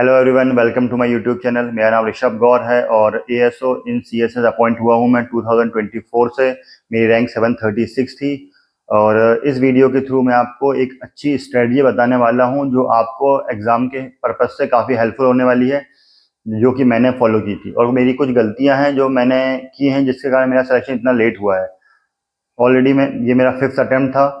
Hello everyone, welcome to my YouTube channel. मेरा नाम ऋषभ गौर है और एएसओ इन सीएसएस अपॉइंट हुआ हूं मैं 2024 से। मेरी रैंक 736 थी और इस वीडियो के थ्रू मैं आपको एक अच्छी स्ट्रेटजी बताने वाला हूं जो आपको एग्ज़ाम के पर्पज़ से काफ़ी हेल्पफुल होने वाली है, जो कि मैंने फॉलो की थी। और मेरी कुछ गलतियां हैं जो मैंने की हैं जिसके कारण मेरा सिलेक्शन इतना लेट हुआ है। ऑलरेडी ये मेरा 5th अटेम्प्ट था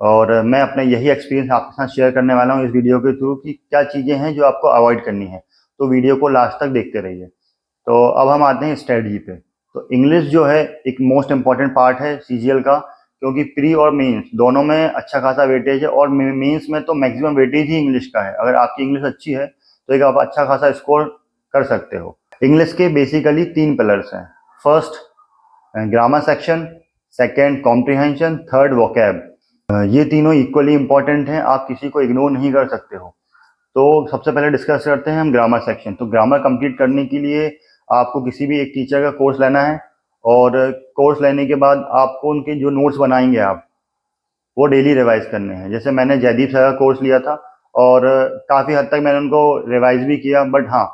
और मैं अपना यही एक्सपीरियंस आपके साथ शेयर करने वाला हूँ इस वीडियो के थ्रू कि क्या चीज़ें हैं जो आपको अवॉइड करनी है। तो वीडियो को लास्ट तक देखते रहिए। तो अब हम आते हैं स्ट्रेटजी पे। तो इंग्लिश जो है एक मोस्ट इम्पॉर्टेंट पार्ट है सीजीएल का, क्योंकि प्री और मेंस दोनों में अच्छा खासा वेटेज है और मेंस में तो मैक्सिमम वेटेज ही इंग्लिश का है। अगर आपकी इंग्लिश अच्छी है तो एक आप अच्छा खासा स्कोर कर सकते हो। इंग्लिश के बेसिकली 3 पिलर्स हैं। First grammar section, second comprehension, third vocab. ये तीनों इक्वली इंपॉर्टेंट हैं, आप किसी को इग्नोर नहीं कर सकते हो। तो सबसे पहले डिस्कस करते हैं हम ग्रामर सेक्शन। तो ग्रामर कंप्लीट करने के लिए आपको किसी भी एक टीचर का कोर्स लेना है और कोर्स लेने के बाद आपको उनके जो नोट्स बनाएंगे आप वो डेली रिवाइज करने हैं। जैसे मैंने जयदीप सर का कोर्स लिया था और काफ़ी हद तक मैंने उनको रिवाइज भी किया, बट हाँ,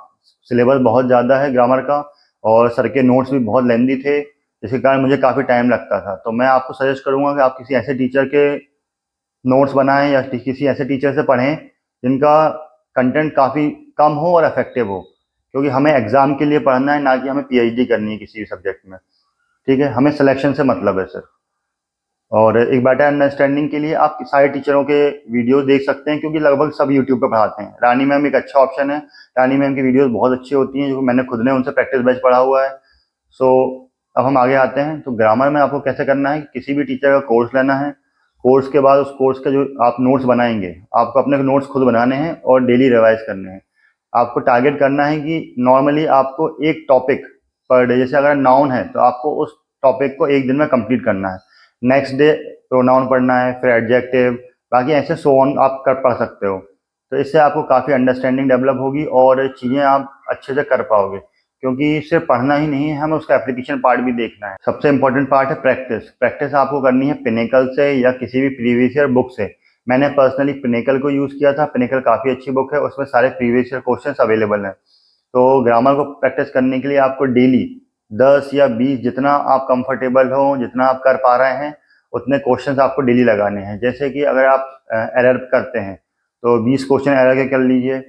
सिलेबस बहुत ज़्यादा है ग्रामर का और सर के नोट्स भी बहुत लेंदी थे, जिसके कारण मुझे काफ़ी टाइम लगता था। तो मैं आपको सजेस्ट करूँगा कि आप किसी ऐसे टीचर के नोट्स बनाएं या किसी ऐसे टीचर से पढ़ें जिनका कंटेंट काफ़ी कम हो और इफेक्टिव हो, क्योंकि हमें एग्ज़ाम के लिए पढ़ना है, ना कि हमें पीएचडी करनी है किसी भी सब्जेक्ट में। ठीक है, हमें सिलेक्शन से मतलब है सर। और एक बेटर अंडरस्टैंडिंग के लिए आप सारे टीचरों के वीडियोस देख सकते हैं, क्योंकि लगभग सब यूट्यूब पे पढ़ाते हैं। रानी मैम एक अच्छा ऑप्शन है। रानी मैम की वीडियोस बहुत अच्छी होती हैं, जो मैंने खुद ने उनसे प्रैक्टिस बैच पढ़ा हुआ है। सो अब हम आगे आते हैं। तो ग्रामर में आपको कैसे करना है, किसी भी टीचर का कोर्स लेना है। कोर्स के बाद उस कोर्स के जो आप नोट्स बनाएंगे, आपको अपने नोट्स खुद बनाने हैं और डेली रिवाइज करने हैं। आपको टारगेट करना है कि नॉर्मली आपको एक टॉपिक पर डे, जैसे अगर नाउन है तो आपको उस टॉपिक को एक दिन में कंप्लीट करना है। नेक्स्ट डे प्रोनाउन पढ़ना है, फिर एडजेक्टिव, बाकी ऐसे सो ऑन आप पढ़ सकते हो। तो इससे आपको काफ़ी अंडरस्टैंडिंग डेवलप होगी और चीज़ें आप अच्छे से कर पाओगे, क्योंकि सिर्फ पढ़ना ही नहीं है, हमें उसका एप्लीकेशन पार्ट भी देखना है। सबसे इंपॉर्टेंट पार्ट है प्रैक्टिस। प्रैक्टिस आपको करनी है पिनेकल से या किसी भी प्रीवियस ईयर बुक से। मैंने पर्सनली पिनेकल को यूज़ किया था। पिनेकल काफ़ी अच्छी बुक है, उसमें सारे प्रीवियस ईयर क्वेश्चंस अवेलेबल हैं। तो ग्रामर को प्रैक्टिस करने के लिए आपको डेली 10 या 20, जितना आप कंफर्टेबल हो, जितना आप कर पा रहे हैं, उतने क्वेश्चंस आपको डेली लगाने हैं। जैसे कि अगर आप एरर करते हैं तो 20 क्वेश्चन एरर के कर लीजिए,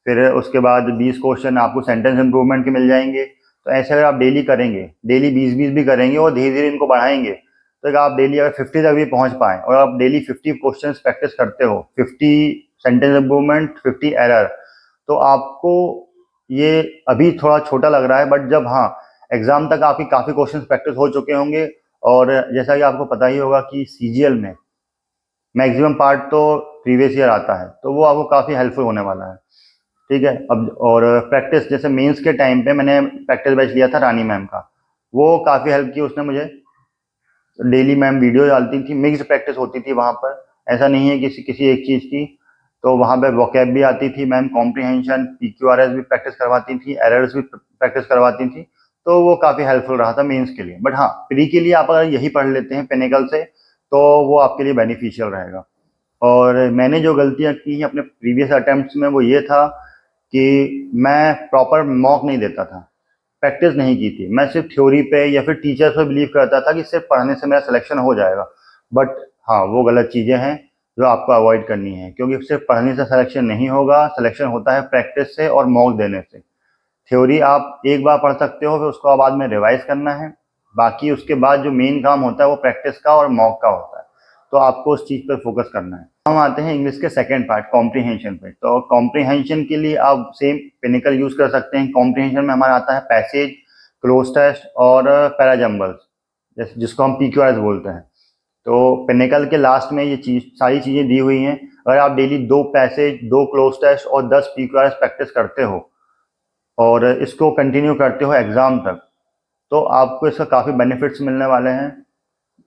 फिर उसके बाद 20 क्वेश्चन आपको सेंटेंस इंप्रूवमेंट के मिल जाएंगे। तो ऐसे अगर आप डेली करेंगे, डेली 20-20 भी करेंगे और धीरे धीरे इनको बढ़ाएंगे, तो अगर आप डेली अगर 50 तक भी पहुंच पाएँ और आप डेली 50 क्वेश्चन प्रैक्टिस करते हो, 50 सेंटेंस इंप्रूवमेंट, 50 एरर, तो आपको ये अभी थोड़ा छोटा लग रहा है, बट जब हाँ एग्जाम तक आपकी काफ़ी क्वेश्चन प्रैक्टिस हो चुके होंगे, और जैसा कि आपको पता ही होगा कि सीजीएल में मैक्सिमम पार्ट तो प्रीवियस ईयर आता है, तो वो आपको काफ़ी हेल्पफुल होने वाला है। ठीक है। अब और प्रैक्टिस, जैसे मेंस के टाइम पे मैंने प्रैक्टिस बैच लिया था रानी मैम का, वो काफ़ी हेल्प की उसने मुझे। डेली मैम वीडियो डालती थी, मिक्स्ड प्रैक्टिस होती थी वहाँ पर, ऐसा नहीं है किसी किसी एक चीज़ की। तो वहाँ पे वोकैब भी आती थी मैम, कॉम्प्रिहेंशन, पीक्यूआरएस भी प्रैक्टिस करवाती थी, एरर्स भी प्रैक्टिस करवाती थी। तो वो काफ़ी हेल्पफुल रहा था मेंस के लिए। बट हाँ, प्री के लिए आप अगर यही पढ़ लेते हैं पिनेकल से, तो वो आपके लिए बेनिफिशियल रहेगा। और मैंने जो गलतियाँ की हैं अपने प्रीवियस अटेम्प्ट्स में, वो ये था कि मैं प्रॉपर मॉक नहीं देता था, प्रैक्टिस नहीं की थी। मैं सिर्फ थ्योरी पे या फिर टीचर पे बिलीव करता था कि सिर्फ पढ़ने से मेरा सिलेक्शन हो जाएगा। बट हाँ, वो गलत चीज़ें हैं जो आपको अवॉइड करनी है, क्योंकि सिर्फ पढ़ने से सिलेक्शन नहीं होगा। सिलेक्शन होता है प्रैक्टिस से और मॉक देने से। थ्योरी आप एक बार पढ़ सकते हो, फिर उसको बाद में रिवाइज करना है। बाकी उसके बाद जो मेन काम होता है वो प्रैक्टिस का और मॉक का होता है। तो आपको उस चीज़ पर फोकस करना है। हम आते हैं इंग्लिश के सेकेंड पार्ट, कॉम्प्रिहेंशन पे। तो कॉम्प्रिहेंशन के लिए आप सेम पिनिकल यूज कर सकते हैं। कॉम्प्रिहेंशन में हमारा आता है पैसेज, क्लोज टेस्ट और पैराजम्बल्स, जिसको हम पीक्यूआरएस बोलते हैं। तो पिनिकल के लास्ट में ये सारी चीज़ें दी हुई हैं। अगर आप डेली 2 पैसेज, 2 क्लोज टेस्ट और 10 पीक्यूआरएस प्रैक्टिस करते हो और इसको कंटिन्यू करते हो एग्ज़ाम तक, तो आपको इसका काफ़ी बेनिफिट्स मिलने वाले हैं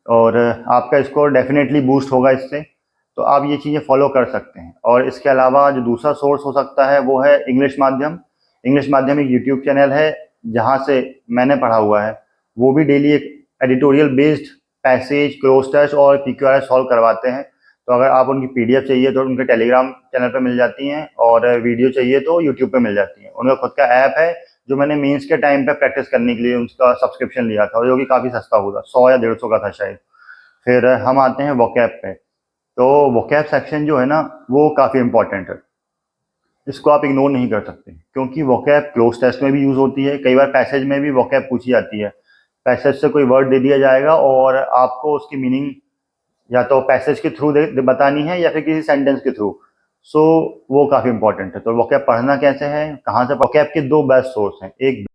और आपका स्कोर डेफिनेटली बूस्ट होगा इससे। तो आप ये चीज़ें फॉलो कर सकते हैं। और इसके अलावा जो दूसरा सोर्स हो सकता है वो है इंग्लिश माध्यम। इंग्लिश माध्यम एक यूट्यूब चैनल है जहाँ से मैंने पढ़ा हुआ है। वो भी डेली एक editorial based passage, cloze test और पीक्यूआरएस सॉल्व करवाते हैं। तो अगर आप उनकी PDF चाहिए तो उनके टेलीग्राम चैनल पे मिल जाती हैं, और वीडियो चाहिए तो यूट्यूब पे मिल जाती हैं। उनका खुद का ऐप है जो मैंने मेंस के टाइम पे प्रैक्टिस करने के लिए उसका सब्सक्रिप्शन लिया था, जो कि काफ़ी सस्ता हुआ, 100 या 150 का था शायद। फिर हम आते हैं वोकैब पे। तो वोकैब सेक्शन जो है ना, वो काफ़ी इंपॉर्टेंट है, इसको आप इग्नोर नहीं कर सकते, क्योंकि वोकैब क्लोज टेस्ट में भी यूज़ होती है। कई बार पैसेज में भी वोकैब पूछी जाती है। पैसेज से कोई वर्ड दे दिया जाएगा और आपको उसकी मीनिंग या तो पैसेज के थ्रू बतानी है या फिर किसी सेंटेंस के थ्रू। सो वो काफ़ी इंपॉर्टेंट है। तो वोकैब पढ़ना कैसे है, कहाँ से? वोकैब के दो बेस्ट सोर्स हैं, एक